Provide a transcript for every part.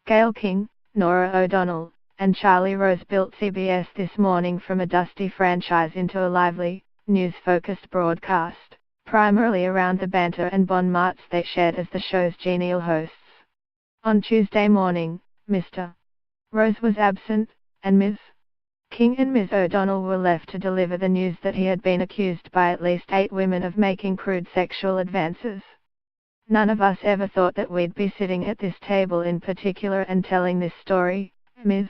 Gayle King, Norah O'Donnell, and Charlie Rose built CBS This Morning from a dusty franchise into a lively, news-focused broadcast, primarily around the banter and bon mots they shared as the show's genial hosts. On Tuesday morning, Mr. Rose was absent, and Ms. King and Ms. O'Donnell were left to deliver the news that he had been accused by at least 8 women of making crude sexual advances. "None of us ever thought that we'd be sitting at this table in particular and telling this story," Ms.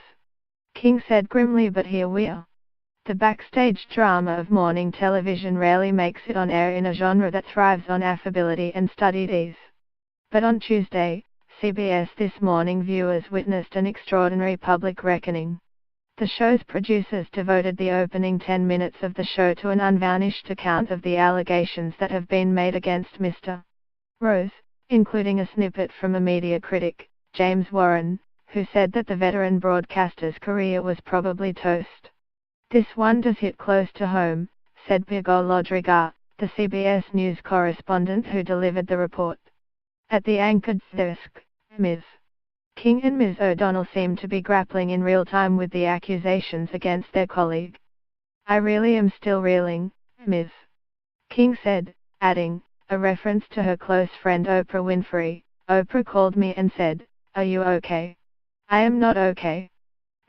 King said grimly, "but here we are." The backstage drama of morning television rarely makes it on air in a genre that thrives on affability and studied ease. But on Tuesday, CBS This Morning viewers witnessed an extraordinary public reckoning. The show's producers devoted the opening 10 minutes of the show to an unvarnished account of the allegations that have been made against Mr. Rose, including a snippet from a media critic, James Warren, who said that the veteran broadcaster's career was probably toast. "This one does hit close to home," said Birgit Lodriga, the CBS News correspondent who delivered the report. At the anchor's desk, Ms. King and Ms. O'Donnell seemed to be grappling in real time with the accusations against their colleague. "I really am still reeling," Ms. King said, adding, a reference to her close friend Oprah Winfrey. "Oprah called me and said, 'Are you okay?' I am not okay."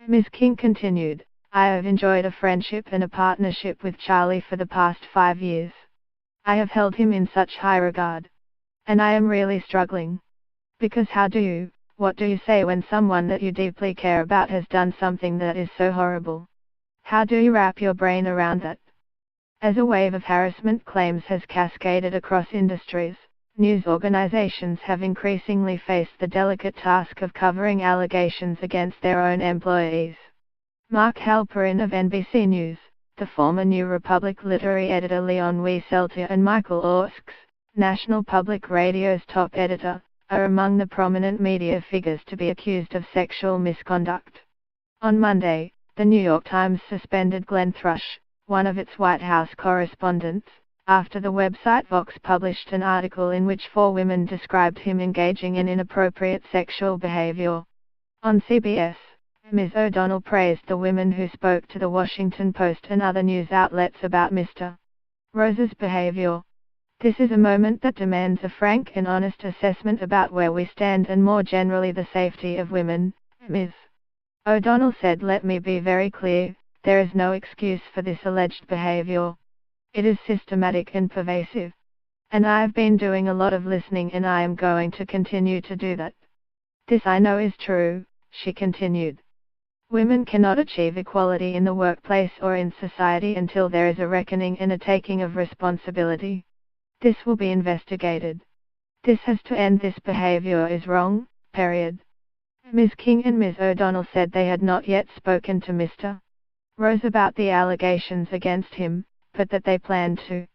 Ms. King continued, "I have enjoyed a friendship and a partnership with Charlie for the past 5 years. I have held him in such high regard. And I am really struggling. Because what do you say when someone that you deeply care about has done something that is so horrible? How do you wrap your brain around that?" As a wave of harassment claims has cascaded across industries, news organizations have increasingly faced the delicate task of covering allegations against their own employees. Mark Halperin of NBC News, the former New Republic literary editor Leon Wieseltier, and Michael Orskes, National Public Radio's top editor, are among the prominent media figures to be accused of sexual misconduct. On Monday, the New York Times suspended Glenn Thrush, one of its White House correspondents, after the website Vox published an article in which 4 women described him engaging in inappropriate sexual behavior. On CBS, Ms. O'Donnell praised the women who spoke to the Washington Post and other news outlets about Mr. Rose's behavior. "This is a moment that demands a frank and honest assessment about where we stand and more generally the safety of women," Ms. O'Donnell said. "Let me be very clear, there is no excuse for this alleged behavior. It is systematic and pervasive. And I have been doing a lot of listening and I am going to continue to do that. This I know is true," she continued. "Women cannot achieve equality in the workplace or in society until there is a reckoning and a taking of responsibility. This will be investigated. This has to end. This behavior is wrong, period." Ms. King and Ms. O'Donnell said they had not yet spoken to Mr. Rose about the allegations against him, but that they planned to.